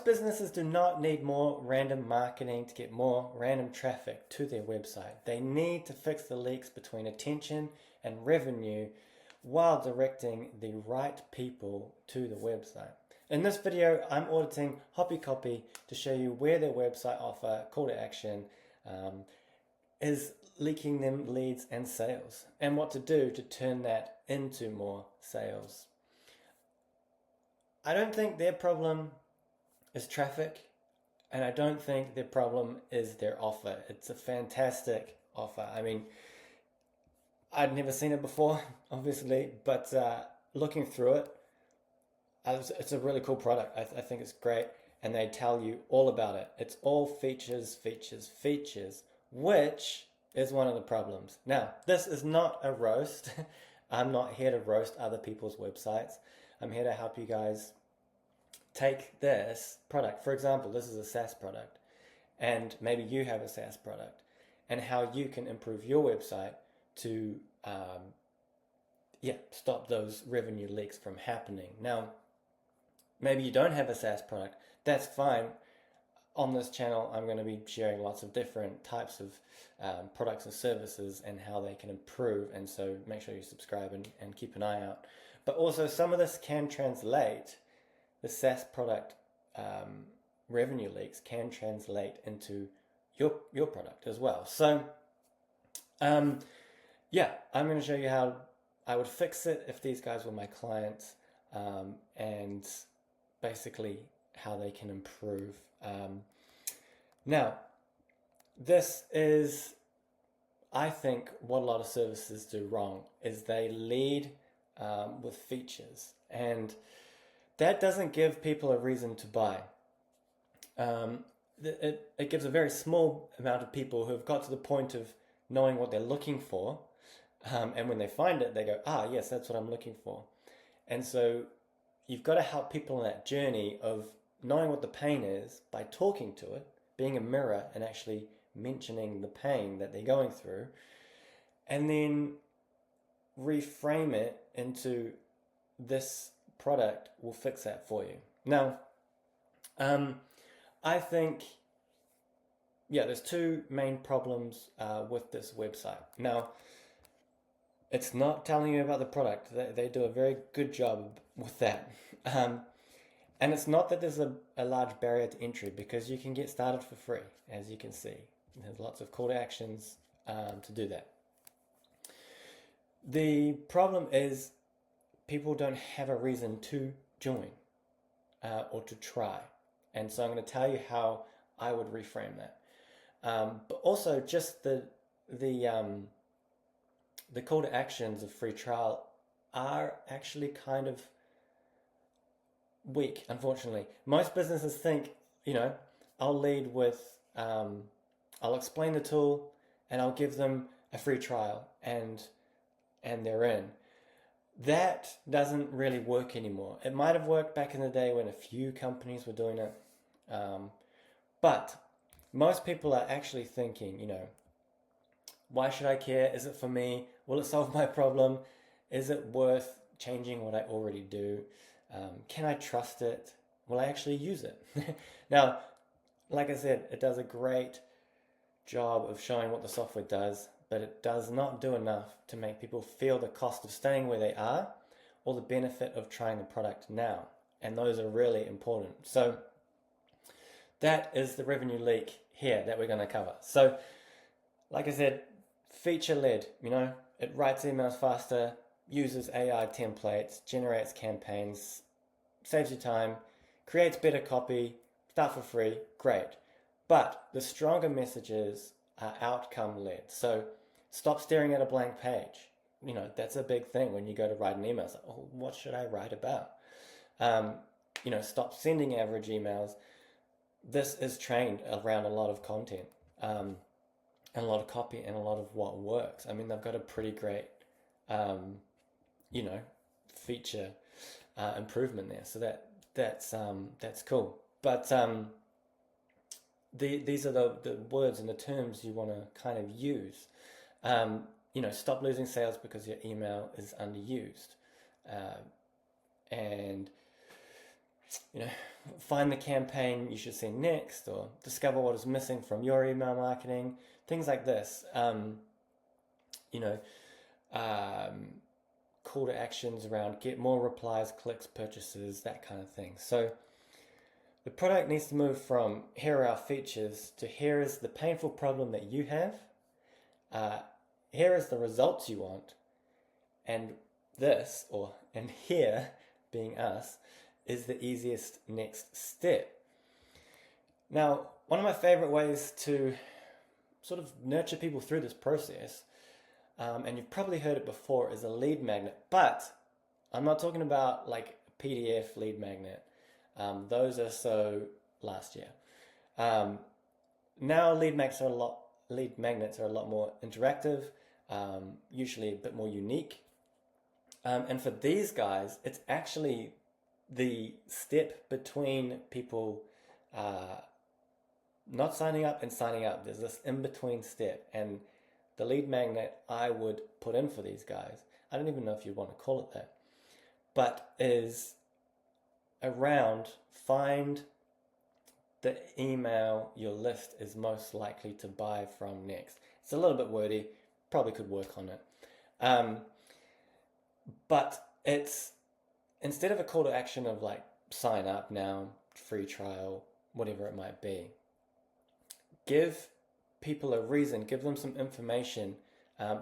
Businesses do not need more random marketing to get more random traffic to their website. They need to fix the leaks between attention and revenue while directing the right people to the website. In this video, I'm auditing Hoppy to show you where their website offer call to action is leaking them leads and sales, and what to do to turn that into more sales. I don't think their problem is traffic, and I don't think their problem is their offer. It's a fantastic offer. I mean, I'd never seen it before, obviously, but looking through it, it's a really cool product. I think it's great, and they tell you all about it. It's all features, features, features, which is one of the problems. Now, this is not a roast. I'm not here to roast other people's websites. I'm here to help you guys take this product. For example, this is a SaaS product, and maybe you have a SaaS product, and how you can improve your website to stop those revenue leaks from happening. Now, maybe you don't have a SaaS product. That's fine. On this channel, I'm going to be sharing lots of different types of products and services and how they can improve, and so make sure you subscribe and keep an eye out. But also, some of this can translate, the SaaS product revenue leaks can translate into your product as well. So I'm going to show you how I would fix it if these guys were my clients, and basically how they can improve. Now, this is, I think, what a lot of services do wrong, is they lead with features, and that doesn't give people a reason to buy. It gives a very small amount of people who have got to the point of knowing what they're looking for, and when they find it, they go, yes, that's what I'm looking for. And so you've got to help people on that journey of knowing what the pain is by talking to it, being a mirror and actually mentioning the pain that they're going through, and then reframe it into this product will fix that for you. Now, I think, there's two main problems with this website. Now, it's not telling you about the product. They do a very good job with that. And it's not that there's a large barrier to entry, because you can get started for free, as you can see. There's lots of call to actions to do that. The problem is people don't have a reason to join or to try. And so I'm going to tell you how I would reframe that. But also just the call to actions of free trial are actually kind of weak, unfortunately. Most businesses think, I'll lead with, I'll explain the tool and I'll give them a free trial and they're in. That doesn't really work anymore. It might have worked back in the day when a few companies were doing it. But most people are actually thinking, why should I care? Is it for me? Will it solve my problem? Is it worth changing what I already do? Can I trust it? Will I actually use it? Now, like I said, it does a great job of showing what the software does, but it does not do enough to make people feel the cost of staying where they are or the benefit of trying the product now. And those are really important. So that is the revenue leak here that we're going to cover. So like I said, feature-led, it writes emails faster, uses AI templates, generates campaigns, saves you time, creates better copy, start for free, great. But the stronger messages are outcome-led. So stop staring at a blank page. That's a big thing when you go to write an email. It's like, what should I write about? Stop sending average emails. This is trained around a lot of content, and a lot of copy and a lot of what works. I mean, they've got a pretty great, feature improvement there. So that's cool. But these are the words and the terms you want to kind of use. Stop losing sales because your email is underused, and find the campaign you should send next, or discover what is missing from your email marketing, things like this. You know, call to actions around get more replies, clicks, purchases, that kind of thing. So the product needs to move from here are our features to here is the painful problem that you have, here is the results you want, and this, and here, being us, is the easiest next step. Now, one of my favorite ways to sort of nurture people through this process, and you've probably heard it before, is a lead magnet. But I'm not talking about like a PDF lead magnet. Those are so last year. Now lead magnets are a lot more interactive, usually a bit more unique. And for these guys, it's actually the step between people not signing up and signing up. There's this in-between step, and the lead magnet I would put in for these guys, I don't even know if you'd want to call it that, but is around find the email your list is most likely to buy from next. It's a little bit wordy, probably could work on it. But it's, instead of a call to action of like sign up now, free trial, whatever it might be, give people a reason, give them some information.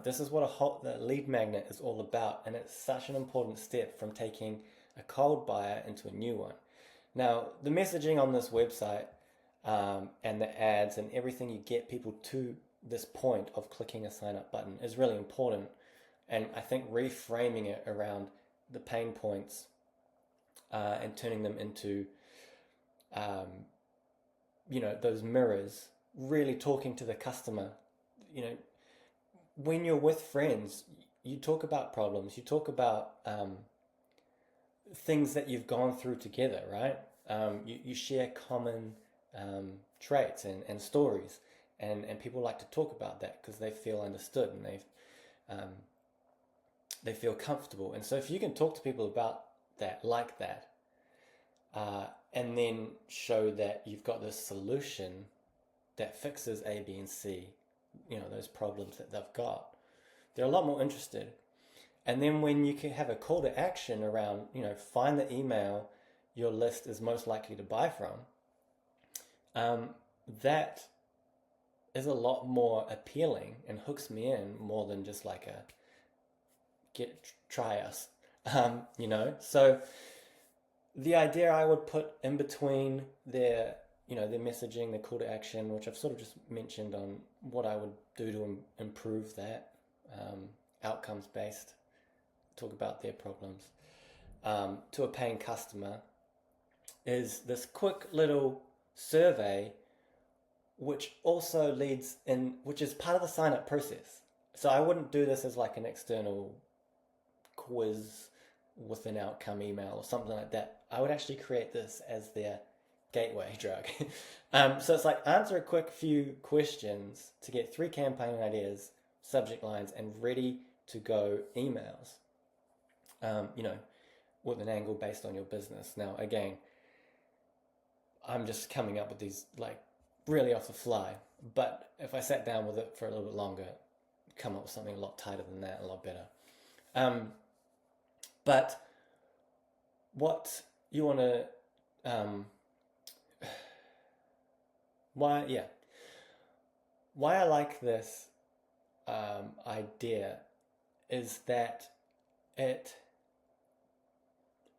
This is what the lead magnet is all about, and it's such an important step from taking a cold buyer into a new one. Now, the messaging on this website and the ads and everything you get people to this point of clicking a sign up button is really important. And I think reframing it around the pain points and turning them into, those mirrors, really talking to the customer. When you're with friends, you talk about problems, you talk about things that you've gone through together, right? You share common traits and stories, and people like to talk about that because they feel understood and they feel comfortable. And so if you can talk to people about that, like that, and then show that you've got this solution that fixes A, B, and C, those problems that they've got, they're a lot more interested. And then when you can have a call to action around, find the email your list is most likely to buy from, that is a lot more appealing and hooks me in more than just like a try us, So the idea I would put in between their messaging, their call to action, which I've sort of just mentioned on what I would do to improve that, outcomes based, talk about their problems, to a paying customer, is this quick little survey, which also leads in, which is part of the sign up process. So I wouldn't do this as like an external quiz with an outcome email or something like that. I would actually create this as their gateway drug. So it's like answer a quick few questions to get 3 campaign ideas, subject lines, and ready to go emails, with an angle based on your business. Now, again, I'm just coming up with these like really off the fly, but if I sat down with it for a little bit longer, come up with something a lot tighter than that, a lot better. But what you want to, why I like this idea is that it,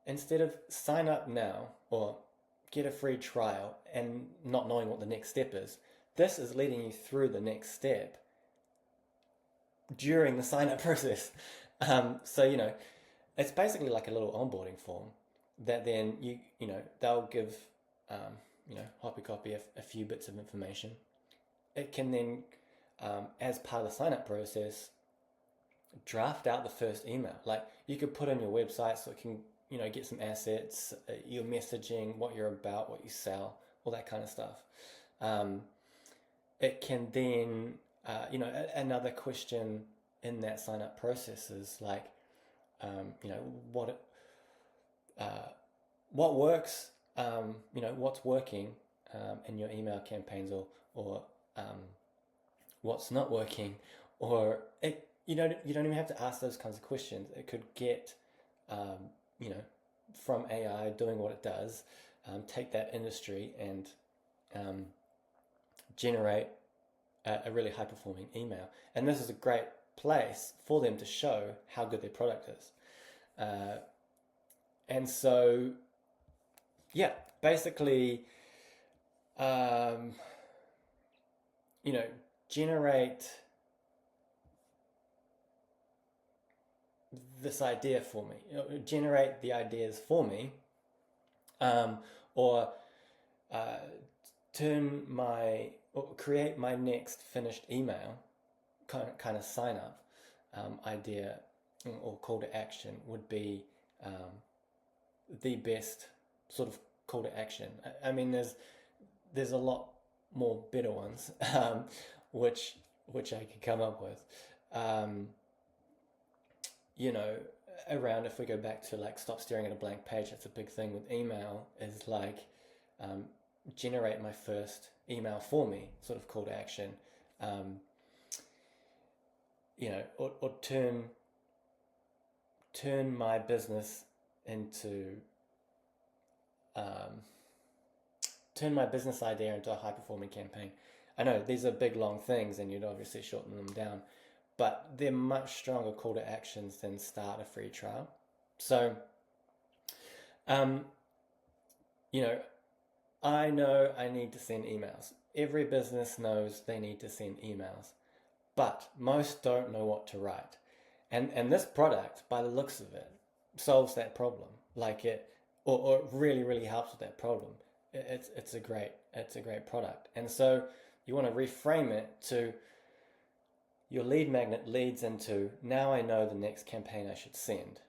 instead of sign up now or get a free trial and not knowing what the next step is, this is leading you through the next step during the sign up process. So, it's basically like a little onboarding form that then they'll give, Hoppy copy a few bits of information. It can then, as part of the sign up process, draft out the first email. Like you could put on your website so it can, get some assets, your messaging, what you're about, what you sell, all that kind of stuff. It can then, another question in that sign up process is like, what works what's working in your email campaigns, or what's not working, or you don't even have to ask those kinds of questions. It could get from AI doing what it does, take that industry and generate a really high performing email. And this is a great place for them to show how good their product is. And so, yeah, basically, generate this idea for me, generate the ideas for me, or create my next finished email kind of sign up idea or call to action would be the best sort of call to action. I mean, there's a lot more better ones, which I could come up with. Around, if we go back to like stop staring at a blank page, that's a big thing with email, is like generate my first email for me sort of call to action. Or turn my business into turn my business idea into a high performing campaign. I know these are big long things and you'd obviously shorten them down, but they're much stronger call to actions than start a free trial. So, I know I need to send emails. Every business knows they need to send emails, but most don't know what to write. And this product, by the looks of it, solves that problem. Or it really, really helps with that problem. It's a great product. And so you want to reframe it to your lead magnet leads into, now I know the next campaign I should send,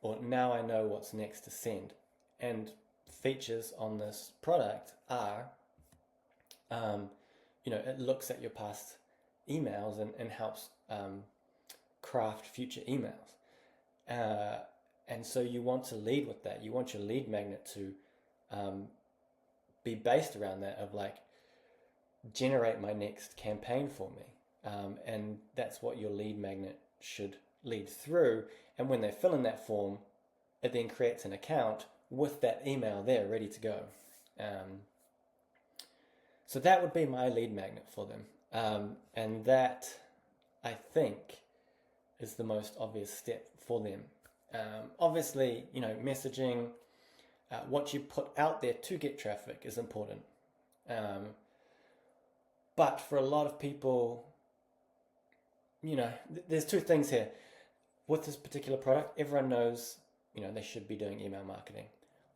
or now I know what's next to send. And features on this product are, it looks at your past emails and helps craft future emails. And so you want to lead with that. You want your lead magnet to be based around that, of like, generate my next campaign for me. And that's what your lead magnet should lead through. And when they fill in that form, it then creates an account with that email there ready to go. So that would be my lead magnet for them. And that, I think, is the most obvious step for them. Obviously, messaging, what you put out there to get traffic is important. But for a lot of people, there's two things here. With this particular product, everyone knows, they should be doing email marketing.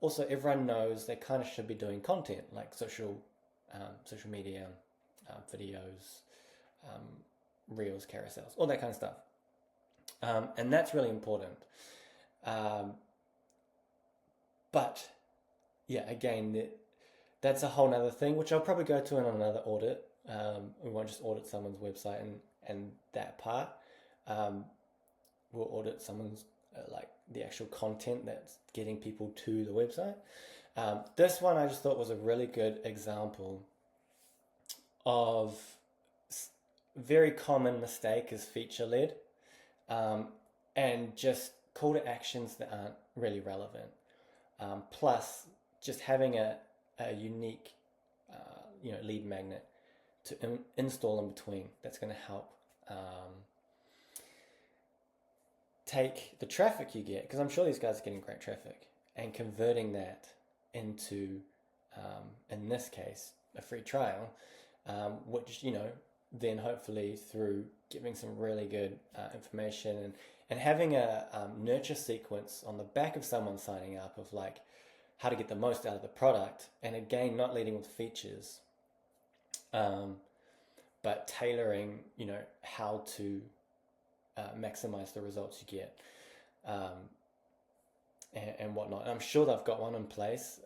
Also, everyone knows they kind of should be doing content like social media, videos, reels, carousels, all that kind of stuff. And that's really important. But yeah, again, that's a whole nother thing, which I'll probably go to in another audit. We won't just audit someone's website and that part. We'll audit someone's like the actual content that's getting people to the website. This one I just thought was a really good example of very common mistake is feature-led, and just call to actions that aren't really relevant. Plus, just having a unique, lead magnet to install in between. That's going to help take the traffic you get, because I'm sure these guys are getting great traffic, and converting that into, in this case, a free trial, which, then hopefully through giving some really good information and having a nurture sequence on the back of someone signing up of like how to get the most out of the product, and again, not leading with features, but tailoring, how to maximize the results you get, and whatnot. And I'm sure they've got one in place.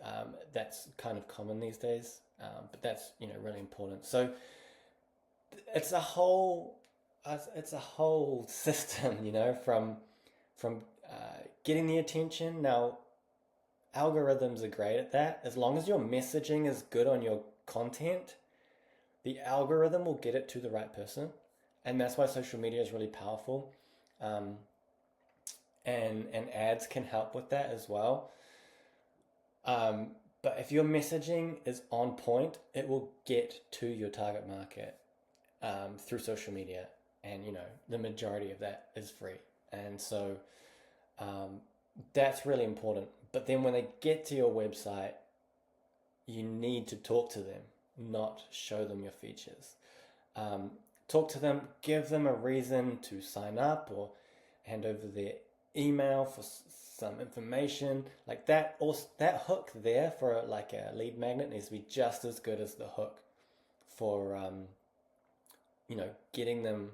That's kind of common these days, but that's really important. So it's a whole system, from getting the attention. Now, algorithms are great at that. As long as your messaging is good on your content, the algorithm will get it to the right person. And that's why social media is really powerful. And ads can help with that as well. But if your messaging is on point, it will get to your target market through social media. And, the majority of that is free. And so that's really important. But then when they get to your website, you need to talk to them, not show them your features. Talk to them, give them a reason to sign up or hand over their email for some information like that. Also, that hook there for like a lead magnet needs to be just as good as the hook for getting them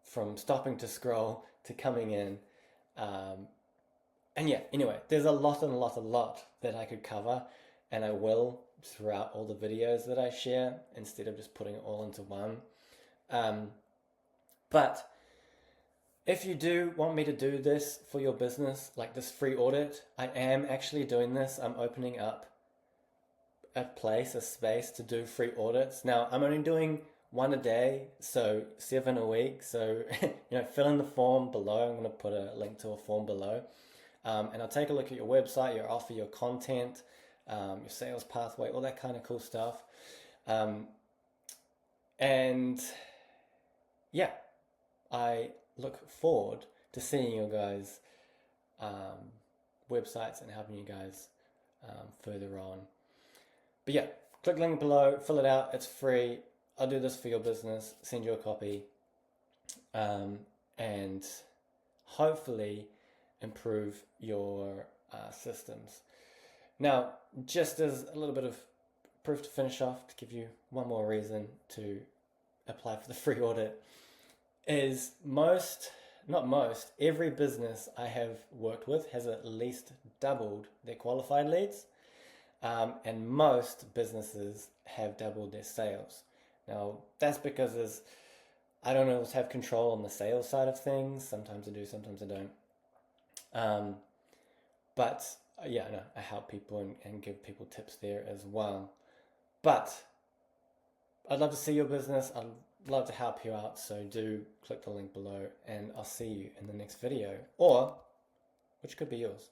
from stopping to scroll to coming in. And yeah, anyway, there's a lot that I could cover, and I will throughout all the videos that I share instead of just putting it all into one. But if you do want me to do this for your business, like this free audit, I am actually doing this. I'm opening up a space to do free audits. Now, I'm only doing one a day, so 7 a week. So, fill in the form below. I'm going to put a link to a form below. And I'll take a look at your website, your offer, your content, your sales pathway, all that kind of cool stuff. And yeah, I look forward to seeing your guys' websites and helping you guys further on. But yeah, click the link below, fill it out, it's free. I'll do this for your business, send you a copy, and hopefully improve your systems. Now, just as a little bit of proof to finish off, to give you one more reason to apply for the free audit, is every business I have worked with has at least doubled their qualified leads, and most businesses have doubled their sales. Now, that's because I don't always have control on the sales side of things. Sometimes I do, sometimes I don't. But yeah, no, I help people and give people tips there as well. But I'd love to see your business. I'd love to help you out. So do click the link below, and I'll see you in the next video, or which could be yours.